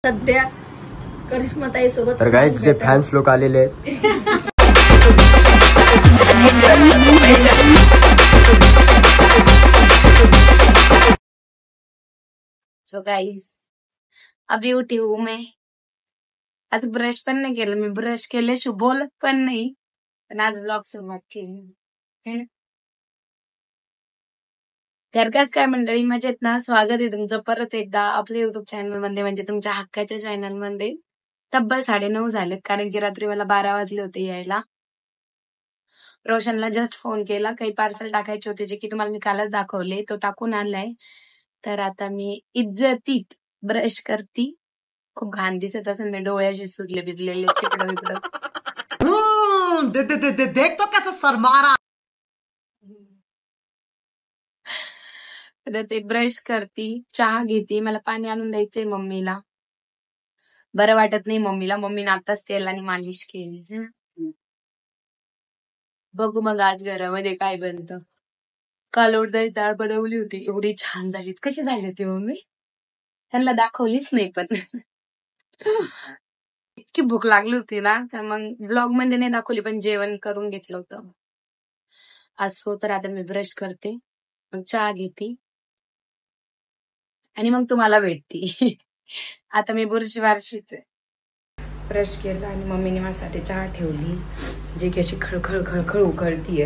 सध्या करिश्माताई सोबत तर गाईज जे फॅन्स लोक आलेले आहेत सो गाइस अभी उठी हूँ मैं। आज ब्रश पण नाही केलं मी, ब्रश केल्याशिवाय बोलत पण नाही, पण आज व्लॉग सुरुवात केली। घरकाच काय मंडळी, मजेत ना? स्वागत आहे तुमचं परत एकदा आपल्या युट्यूब चॅनल मध्ये, म्हणजे तुमच्या हक्काच्या चॅनल मध्ये। तब्बल 9:30 झालेत, कारण की रात्री मला 12 वाजले होते यायला। रोशनला जस्ट फोन केला, काही पार्सल टाकायचे होते जे की तुम्हाला मी कालच दाखवले, तो टाकून आणलाय। तर आता मी इज्जतीत ब्रश करती। खूप घाण दिसत असेल, मी डोळ्याशी सुजले भिजलेले चिकडं बिकडं। देख तो कैसा सर मारा। तर ते ब्रश करती, चहा घेते, मला पाणी आणून द्यायचंय मम्मीला। बरं वाटत नाही मम्मीला, मम्मीने आताच तेलाने मालिश केली। बघू मग आज घरामध्ये काय बनतं। काल उडदाची डाळ बनवली होती, एवढी छान झाली। कशी झाली होती मम्मी? त्यांना दाखवलीच नाही, पण इतकी भूक लागली होती ना, तर मग ब्लॉग मध्ये नाही दाखवली, पण जेवण करून घेतलं होतं। असो, तर आता मी ब्रश करते, मग चहा घेते आणि मग तुम्हाला भेटते। आता मी बुरशीवारशीच आहे। ब्रश केला आणि मम्मीने माझ्यासाठी चहा ठेवली, जे की अशी खळखळ खळखळ उकळतीये।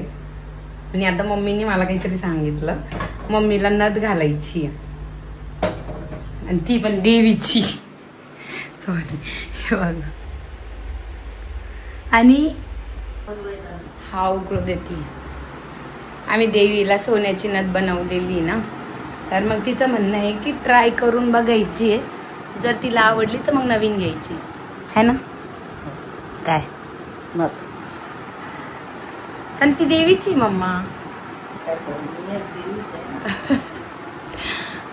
आणि आता मम्मीने मला काहीतरी सांगितलं, मम्मीला नथ घालायची आणि ती पण देवीची। सॉरी, हे बघा। आणि हा उकळू देते। आम्ही देवीला सोन्याची नथ बनवलेली ना, तर मग तिचं म्हणणं आहे की ट्राय करून बघायची आहे, जर तिला आवडली तर मग नवीन घ्यायची है ना। काय नथ, पण ती देवीची मम्मा।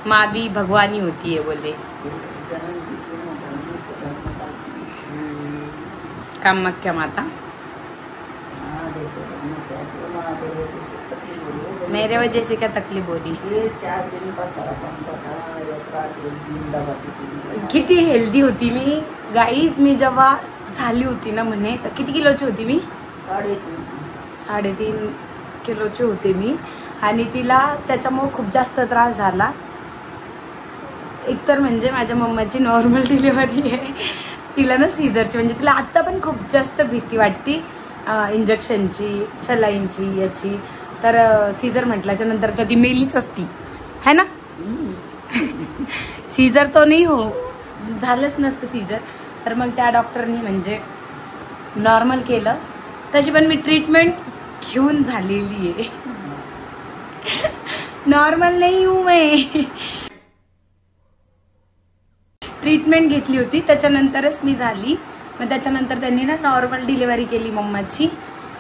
माँ भी भगवानी होती है बोले। कामाख्या माता मेरे वजह से क्या तकलीफ हो रही? किती हेल्दी होती मी गाईज। मी जेव्हा झाली होती ना म्हणे, तर किती किलोची होती मी? 3.5 किलोची होते मी। आणि तिला त्याच्यामुळे खूप जास्त त्रास झाला। एकतर म्हणजे माझ्या मम्माची नॉर्मल डिलिव्हरी आहे, तिला ना सीझरची, म्हणजे तिला आता पण खूप जास्त भीती वाटते इंजेक्शनची, सलाईनची, याची। तर सीझर म्हटल्याच्या नंतर तर ती मेलीच असती है ना। सीझर तो नाही हो झालंच नसतं सीझर, तर मग त्या डॉक्टरनी म्हणजे नॉर्मल केलं। तशी पण मी ट्रीटमेंट घेऊन झालेली आहे, नॉर्मल नाही हूं मैं। ट्रीटमेंट घेतली होती, त्याच्यानंतरच मी झाली। मग त्याच्यानंतर त्यांनी ना नॉर्मल डिलिव्हरी केली मम्माची,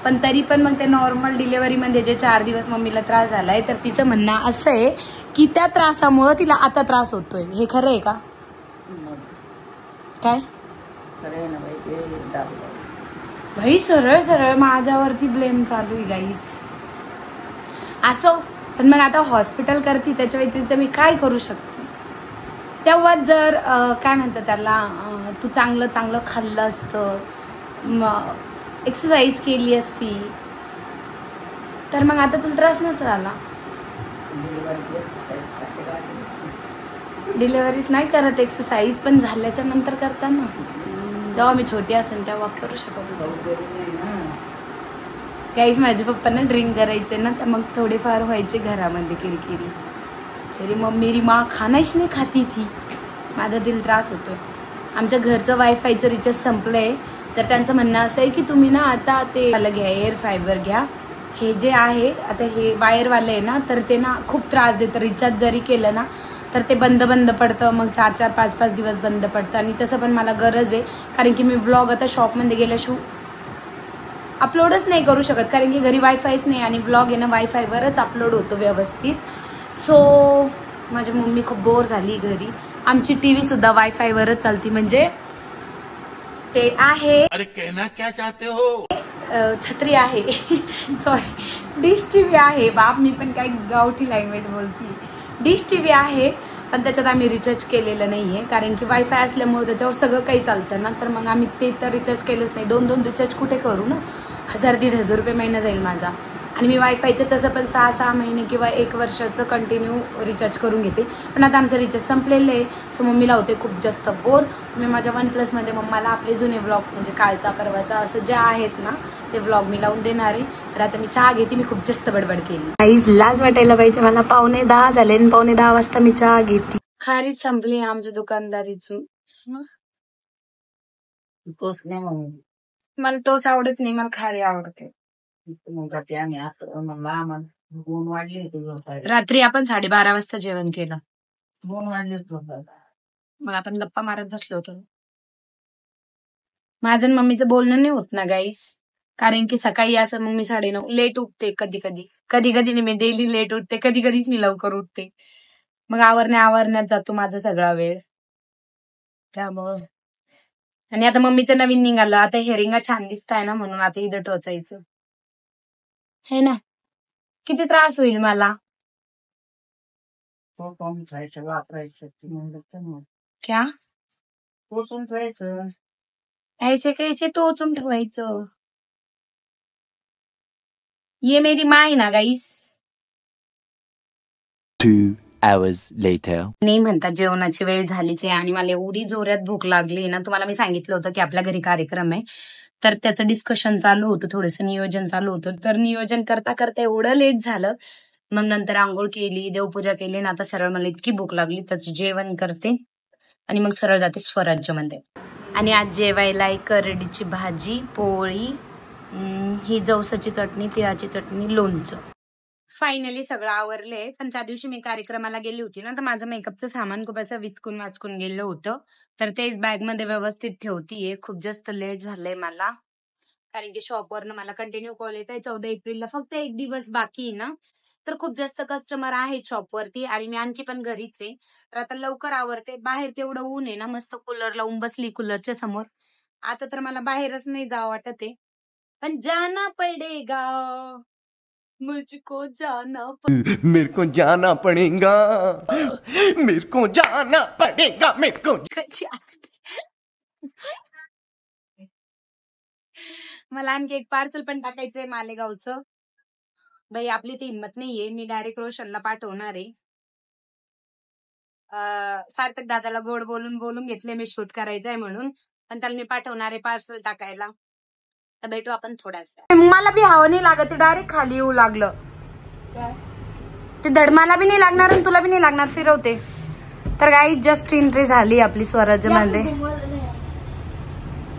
पण तरी पण मग ते नॉर्मल डिलिव्हरी मध्ये जे 4 दिवस मम्मीला त्रास झालाय, तर तिचं म्हणणं असं आहे की त्या त्रासामुळे तिला आता त्रास होतोय। हे खरं आहे का? काय भाई, सरळ सरळ माझ्यावरती ब्लेम चालू आहे गाईस। असो, पण मग आता हॉस्पिटल करते, त्याच्या व्यतिरिक्त मी काय करू शकते? तेव्हा जर काय म्हणतात त्याला, तू चांगलं चांगलं खाल्लं असतं, एक्सरसाइज केली असती, तर मग आता तुला त्रास नसता झाला। डिलिव्हरीत नाही करत एक्सरसाइज, पण झाल्याच्या नंतर करता ना। जेव्हा मी छोटी असेल तेव्हा करू शकत होते गाईज। माझ्या पप्पांना ड्रिंक करायचे ना, तर मग थोडेफार व्हायचे घरामध्ये किरकिरी। तरी मेरी माँ खानाच नाही खाती थी, माझा दिल त्रास होतोय। आमच्या घरचं वायफायचं रिचार्ज संपलंय, तर त्यांचं म्हणणं असं आहे की तुम्ही ना आता ते घ्या, एअर फायबर घ्या। हे जे आहे आता हे वायरवाले आहे ना, तर ते ना खूप त्रास देतं। रिचार्ज जरी केलं ना तर ते बंद पडतं, मग 4-4, 5-5 दिवस बंद पडतं। आणि तसं पण मला गरज आहे, कारण की मी व्लॉग आता शॉपमध्ये गेल्याशिवाय अपलोडच नाही करू शकत, कारण की घरी वायफायच नाही आणि व्लॉग आहे ना वायफायवरच अपलोड होतो व्यवस्थित। सो माझी मम्मी खूप बोर झाली घरी। आमची टीव्ही सुद्धा वायफायवरच चालती, म्हणजे ते आहे, अरे कहना क्या चाहते हो, छत्री आहे सॉरी डिश टीव्ही आहे। बाप, मी पण काही गावठी लँग्वेज बोलती। डिश टीव्ही आहे पण त्याच्यात आम्ही रिचार्ज केलेलं नाही आहे, कारण की वायफाय असल्यामुळे त्याच्यावर सगळं काही चालतं ना. तर मग आम्ही ते तर रिचार्ज केलंच नाही. 2 रिचार्ज कुठे करू ना. 1000-1500 रुपये महिना जाईल माझा. आणि मी वायफायचं तसं पण 6-6 महिने किंवा 1 वर्षाचं कंटिन्यू रिचार्ज करून घेते. पण आता आमचं रिचार्ज संपलेलं आहे. सो मम्मीला होते खूप जास्त बोर. तुम्ही माझ्या OnePlusमध्ये मम्माला आपले जुने व्लॉग म्हणजे कालचा परवाचा असं जे आहेत ना ते व्लॉग मी लावून देणार आहे. तर आता मी चहा घेते. मी खूप जास्त बडबड केली. काहीच लाज वाटायला पाहिजे मला. 9:45 झाले आणि 9:45 वाजता मी चहा घेते. खारीच संपली आमच्या दुकानदारीची. तोच नाही म्हणून मला तोच आवडत नाही, मला खारी आवडते. रात्री आपण 12:30 वाजता जेवण केलं. 2 वाजलेच. मग आपण गप्पा मारत बसलो होतो. माझं आणि मम्मीचं बोलणं नाही होत ना गाईस, कारण की सकाळी असं मग मी 9:30 लेट उठते. कधी कधी मी डेली लेट उठते. कधीच मी लवकर उठते. मग आवरण्यात जातो माझा सगळा वेळ. त्यामुळं आणि आता मम्मीचं नवीन निघालं. आता हेरिंगा छान दिसताय ना म्हणून आता इथं टोचायचं है ना. किती त्रास होईल मला. वापरायचं क्या पोचून जायचं. ऐसे कैसे टोचून ठेवायचं. ये मेरी माँ आहे ना गाईस. 2 hours later. नाही म्हणतात जेवणाची वेळ झालीच आहे आणि मला एवढी जोरात भूक लागली ना. तुम्हाला मी सांगितलं होतं की आपल्या घरी कार्यक्रम आहे, तर त्याचं डिस्कशन चालू होतं, थोडंसं नियोजन चालू होतं. तर नियोजन करता करता एवढं लेट झालं. मग नंतर आंघोळ केली, देवपूजा केली ना. आता सरळ मला इतकी भूक लागली त्याचं जेवण करते आणि मग सरळ जाते स्वराज्यमध्ये. आणि आज जेवायला करडीची भाजी, पोळी, ही जवसाची चटणी, तिळाची चटणी, लोणचं. फायनली सगळं आवरलंय. पण त्या दिवशी मी कार्यक्रमाला गेली होती ना, तर माझं मेकअपचं सामान खूप असं विचकून वाचकून गेलं होतं. तर तेच बॅगमध्ये व्यवस्थित ठेवतीये. खूप जास्त लेट झालंय मला, कारण की शॉपवरनं मला कंटिन्यू कॉल येत आहे. 14 एप्रिलला फक्त 1 दिवस बाकी आहे ना. तर खूप जास्त कस्टमर आहेत शॉपवरती आणि मी आणखी पण घरीच आहे. तर आता लवकर आवरते. बाहेर तेवढं ऊन आहे ना, मस्त कूलर लावून बसली कूलरच्या समोर. आता तर मला बाहेरच नाही जावं वाटत आहे, पण जाना पडेगा, मुझको जाना मेरे को जाना पड़ेगा, मेरे को जाना पड़ेगा, मेरे को. मला आणखी एक पार्सल पण टाकायचंय मालेगावचं. बाई आपली ती हिंमत नाहीये. मी डायरेक्ट रोशनला पाठवणार आहे. सार्थक दादाला गोड बोलून घेतले मी शूट करायचंय म्हणून, पण त्याला मी पाठवणार आहे पार्सल टाकायला. तर भेटू आपण थोड्याच. मला बी हवं नाही लागत, ते डायरेक्ट खाली येऊ लागलं. ते धडमाला बी नाही लागणार आणि तुला बी नाही लागणार. फिरवते. तर गाई जस्ट एंट्री झाली आपली स्वराज्यमध्ये.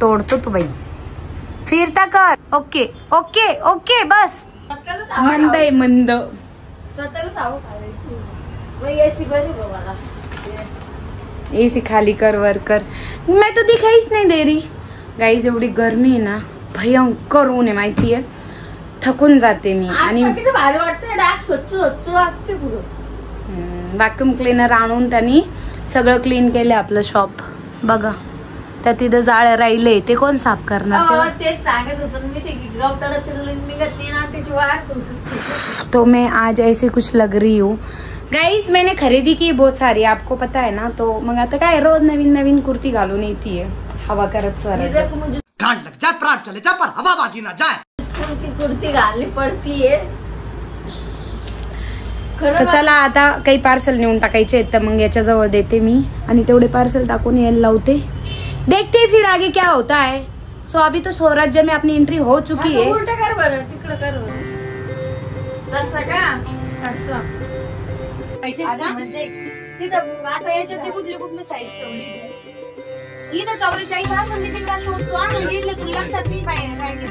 तोडतो तू बाई. फिरता कर. ओके ओके ओके बस. मंद आहे मंद. एसी खाली कर वर कर. मैं तो दिखाईच नाही दे रही. गाईज एवढी गर्मी आहे ना, भयंकर ऊन आहे माहितीये. थकून जाते मी. आणि व्हॅक्युम क्लीनर आणून त्यांनी सगळं क्लीन केलं आपलं शॉप. बघा त्या तिथं जाळे राहिले, ते कोण साफ करणार. तेच सांगत होतो मी. ते गवताळा निघत नाही ना, त्याची वाट. तो मैं आज ऐसे कुछ लग रही हूँ. गाइज मैंने खरीदी की बहुत सारी, आपको पता है ना. तो मग आता काय रोज नवीन नवीन कुर्ती घालून येते हवा करत. स्वराज्य ठंड लग जाए, प्राण चले जाए, पर हवाबाजी ना जाए. स्कूल की कुर्ती घालनी पडती है. तर चला आता काही पार्सल नेऊन टाकायचे आहेत, तर मग याच्या जवळ देते मी आणि तेवढे पार्सल टाकून यायला लावते. देखते फिर आगे क्या होता है. सो अभी तो स्वराज्य में अपनी एंट्री हो चुकी है. उलट कर बरं, तिकडं कर बरं. तसं का असं तिथं आता याच्यात कुठली चॉईस ठेवली. इथं चौरी चॉईस म्हणजे तिला शोधतो आणि दिले तुला लक्षात नाही पाहिजे.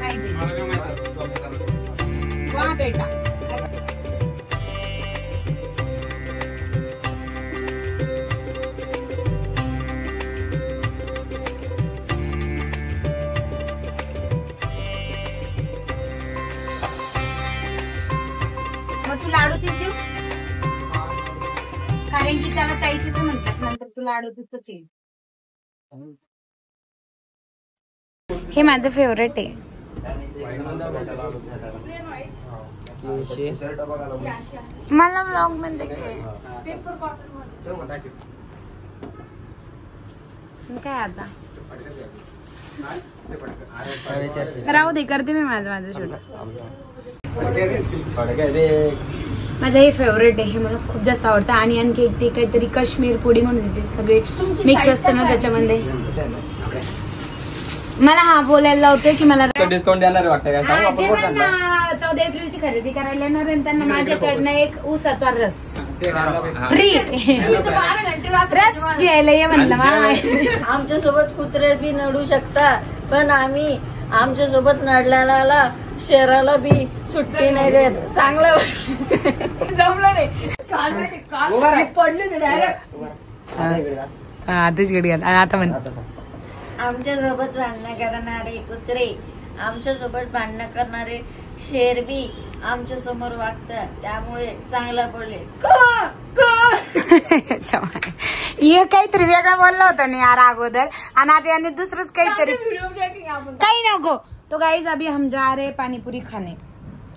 वा बेटा मग तू लाडू तीच देऊ, कारण की त्याला चाळीस येते म्हणतेस, नंतर तू लाडू तिथंच येईल. हे माझं फेवरेट आहे. मला व्लॉग मध्ये काय आता राहू दे, करते मी माझं शूट. माझं हे फेवरेट आहे, हे मला खूप जास्त आवडतं. आणि आणखी एक ते काहीतरी काश्मीर पुडी म्हणून येते, सगळे मिक्स असते ना त्याच्यामध्ये. मला हा बोलायला लावते की मला डिस्काउंट देणार वाटतं काय सांगू जे आपण त्यांना 14 एप्रिलची खरेदी करायला येणार आहे त्यांना माझ्याकडनं एक ऊसाचा रस फ्री रस घ्यायला ये म्हणलं. आमच्या सोबत कुत्रे बी नडू शकतात, पण आम्ही आमच्या सोबत नडल्याला शहराला बी सुट्टी नाही देत. चांगलं जमलं नाही, पडले डायरेक्ट. हा तेच गडी घाल. आता म्हण आमच्या सोबत भांडणं करणारे कुत्रे, आमच्या सोबत भांडणं करणारे शेर बी आमच्या समोर वागतात, त्यामुळे चांगला बोलले. हे काहीतरी वेगळा बोलला होता ना यार अगोदर, आणि आता याने दुसरंच काहीतरी. काही नको. तो गाईज अभी हम जा रहे पाणीपुरी खाणे.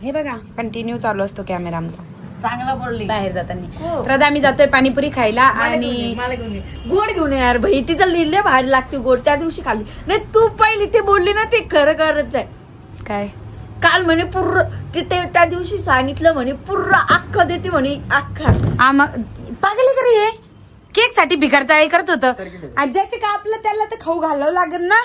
हे बघा कंटिन्यू चालू असतो कॅमेरा आमचा. चांगला बोलली बाहेर जाताना. तर आम्ही जातोय पाणीपुरी खायला. आणि गोड घेऊन यार भाई, तिथं लिहिले भारी लागते गोड. त्या दिवशी खाल्ली नाही तू, पहिली ते बोलली ना ते खरं करत आहे. काय काल म्हणे पूर्ण तिथे त्या दिवशी सांगितलं म्हणे पूर्ण अख्खा देते म्हणे अख्खा. पागल करे हे. केक साठी भिकार चाळी करत होतं. ज्याचे का आपलं त्याला तर खाऊ घालावं लागेल ना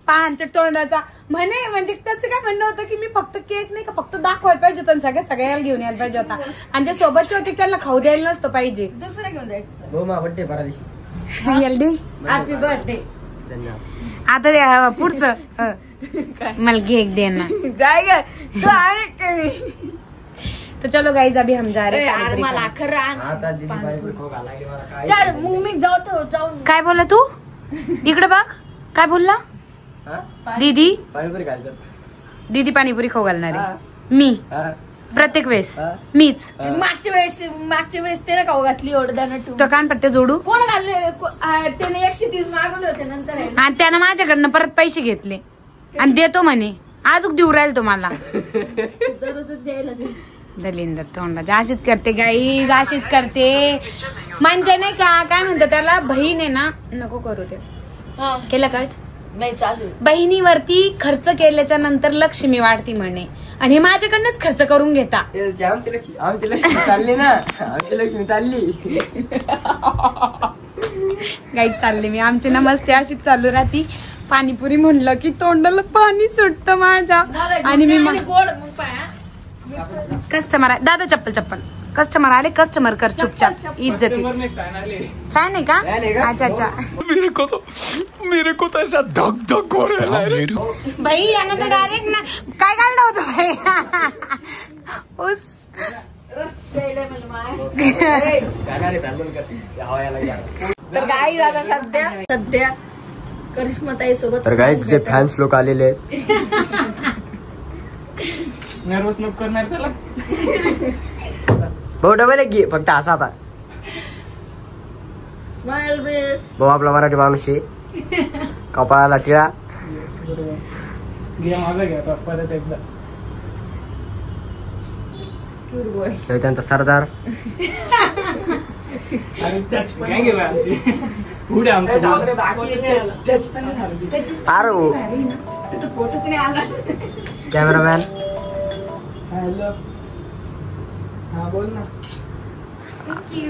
पानचट तोंडाचा. म्हणजे त्याचं काय म्हणणं होतं की मी फक्त केक नाही का फक्त दाखवायला पाहिजे होतं, सगळ्याला घेऊन यायला पाहिजे होता. आणि जे सोबतचे होते त्यांना खाऊ द्यायला नसतं पाहिजे. दुसरं घेऊन जायचं. बर्थडे परा दिवशी. Happy birthday. आता पुढचं मला केक दे ना. जाय ग तर चलो गाईज अभी हम जा रहे. मला खरं मग मी जाऊन. काय बोला तू इकडे बघ. काय बोलला दीदी? पाणीपुरी खायचं. दीदी पाणीपुरी खाऊ घालणार आहे मी प्रत्येक वेळेस. मीच मागच्या वेळेस ते ना खाऊ घातली ओढदाना. तो कानपट्टे जोडू कोण घालले त्याने 130 मागवले होते नंतर. आणि त्यानं माझ्याकडनं परत पैसे घेतले आणि देतो म्हणे. अजून देऊ राहील तो मला. दलिंदर तोंडाची अशीच करते गाईज, अशीच करते. म्हणजे नाही का काय म्हणतात त्याला, बहीण आहे ना. नको करू ते. केलं कट नाही चालू. बहिणीवरती खर्च केल्याच्या नंतर लक्ष्मी वाढती म्हणे, आणि हे माझ्याकडनंच खर्च करून घेता. आमची लक्ष्मी चालली ना, आमची लक्ष्मी चालली. गाईच चालले मी. आमची नमस्ते अशीच चालू राहती. पाणीपुरी म्हणलं की तोंडाला पाणी सुटतं माझ्या. आणि मी कस्टमर आहे दादा. चप्पल कस्टमर आले. कस्टमर कर चुपचाप इज्जती. काय नाही का? अच्छा अच्छा. मेरे को तो ऐसा धक धक हो रहा है भाई. यानं तर डायरेक्ट ना काय काढलं होतं भाई. उस तर गाई आता सध्या करिश्माताई सोबत. तर गाईज जे फॅन्स लोक आलेले आहेत. नर्वस नको करणार त्याला. भाऊ डबल एक घे फक्त असा आता. Smile base. भाऊ आपला मराठी माणूस आहे. कपाळाला टिळा. माझा घ्या परत एकदा. त्यांचा सरदार. कॅमेरामॅन.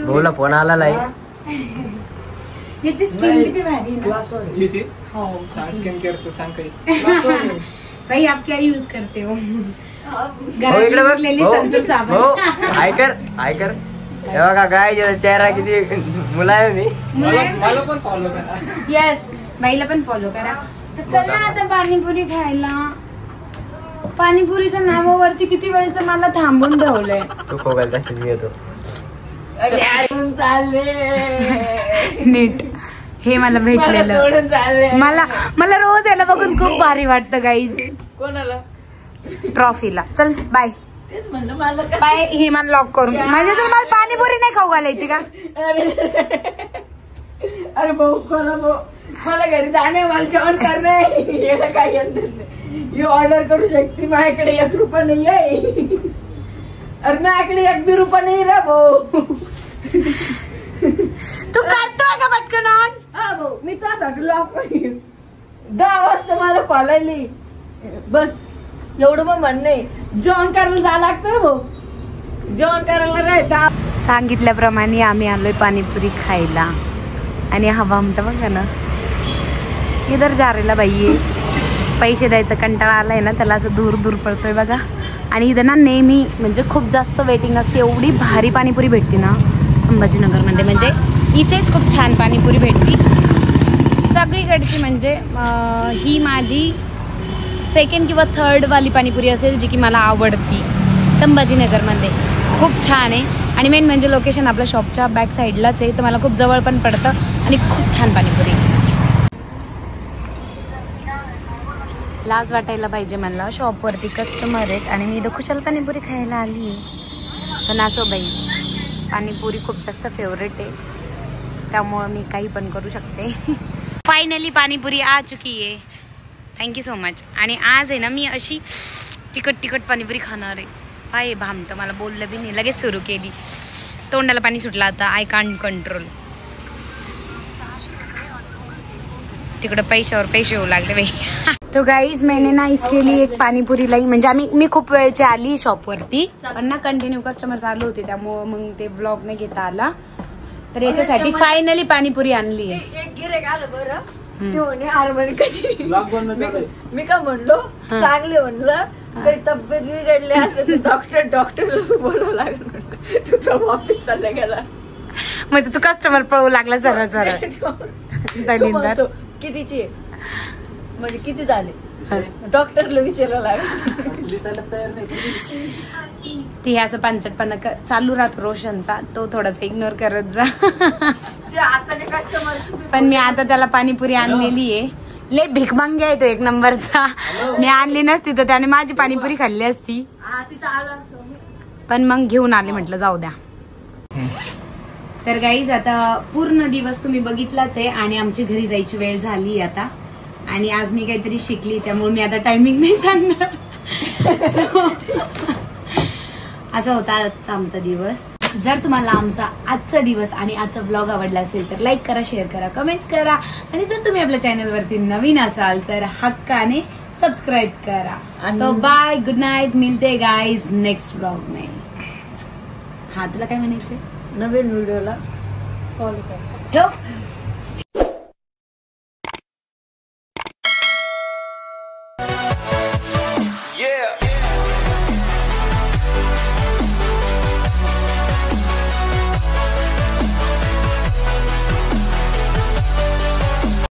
भाऊला फोन आला आहे. याची स्किन किती भारी ना. स्किन केअरचं सांग काही. भाई आप क्या यूज करते हो? इकडे ऐकर हे बघा काय चेहरा किती मुलायम आहे. मला पण फॉलो करा. येस बाईला पण फॉलो करा. चला आता पाणीपुरी खायला. पाणीपुरीच्या नावावरती किती वेळचं मला थांबून ठेवलंय. तू खोगायला तशीच मी येतो. नीट हे मला भेटलेलं. मला रोज याला बघून खूप भारी वाटतं गाईज. कोणाला? ट्रॉफीला. चल बाय. तेच म्हणलं मला बाय. हे मला लॉक करून. म्हणजे तुला मला पाणीपुरी नाही खाऊ घालायची का? अरे भाऊ कोणा भाऊ मला घरी जाणे मला जेवण करणे याला काय ही ऑर्डर करू शकते. माझ्याकडे 1 रुपया नाही आहे. अरे माझ्याकडे 1 बी रुपया नाही रे भाऊ. का पटकन ऑन. हा भाऊ मी तुझ्यासाठी लॉक 10 वाजता मला कॉलायली बस एवढं मग म्हणणे. जेवण करायला जावं लागतं रे भाऊ. जेवण करायला राहता. सांगितल्याप्रमाणे आम्ही आलोय पाणीपुरी खायला आणि हवा म्हणतं बघा ना इधर जा रेला बाई. पैसे द्यायचा कंटाळा आलाय ना त्याला असं दूर दूर पडतोय बघा. आणि इथं ना नेहमी म्हणजे खूप जास्त वेटिंग असते. एवढी भारी पाणीपुरी भेटते ना संभाजीनगरमध्ये. म्हणजे इथेच खूप छान पाणीपुरी भेटती सगळीकडची. म्हणजे ही माझी 2nd किंवा 3rd वाली पाणीपुरी असेल जी की मला आवडती संभाजीनगरमध्ये. खूप छान आहे आणि मेन म्हणजे लोकेशन आपल्या शॉपच्या बॅक साईडलाच आहे तर मला खूप जवळ पण पडतं आणि खूप छान पाणीपुरी. लाज वाटायला पाहिजे मला. शॉपवरती कस्टमर आहेत आणि मी इथं खुशाल पाणीपुरी खायला आली आहे. पण असो बाई पाणीपुरी खूप जास्त फेवरेट आहे त्यामुळं मी काही पण करू शकते. फायनली पाणीपुरी आ चुकी आहे. Thank you so much. आणि आज आहे ना मी अशी तिखट पाणीपुरी खाणार आहे. पाय भामतं मला बोललं बी नाही लगेच सुरू केली. तोंडाला पाणी सुटलं आता. I can't control. तिकडं पैशावर पैसे येऊ लागले बाई. तो गाईज मैंने ना इसके लिए एक पाणीपुरी लाई. म्हणजे मी खूप वेळची आली शॉपवरती पण ना कंटिन्यू कस्टमर चालू होते त्यामुळं मग ते ब्लॉग नाही घेता आला. तर याच्यासाठी फायनली पाणीपुरी आणली आहे. एक गिरेक आलं बरं ते म्हणे हार्मोनी कशी. मी का म्हणलो चांगले म्हणलं काही तब्येत बिघडली असेल तर डॉक्टर बोलावं लागेल. तुझा ऑफिस चालला गेला म्हणजे तू कस्टमर पळू लागला सरळ म्हणतो कितीची आहे म्हणजे किती झाले डॉक्टरला विचारायला लागेल. ती असं पांचटपणा चालू राहतो रोशनचा तो थोडासा इग्नोर करत जा. पण मी आता त्याला पाणीपुरी आणलेली आहे. लय भिकमांगी आहे तो एक नंबरचा. मी आणली नसती तर त्याने माझी पाणीपुरी खाल्ली असती पण मग घेऊन आले म्हटलं जाऊ द्या. तर गाईज आता पूर्ण दिवस तुम्ही बघितलाच आहे आणि आमची घरी जायची वेळ झाली आता. आणि आज मी काहीतरी शिकली त्यामुळे मी आता टायमिंग नाही सांगणार. असा होता आजचा आमचा दिवस. जर तुम्हाला आमचा आजचा दिवस आणि आजचा ब्लॉग आवडला असेल तर लाईक करा, शेअर करा, कमेंट्स करा आणि जर तुम्ही आपल्या चॅनलवरती नवीन असाल तर हक्काने सबस्क्राईब करा. तो बाय गुड नाईट. मिळते गाईज नेक्स्ट ब्लॉग में. हा तुला काय म्हणायचंय? नवीन व्हिडिओला फॉलो करा. ठेव.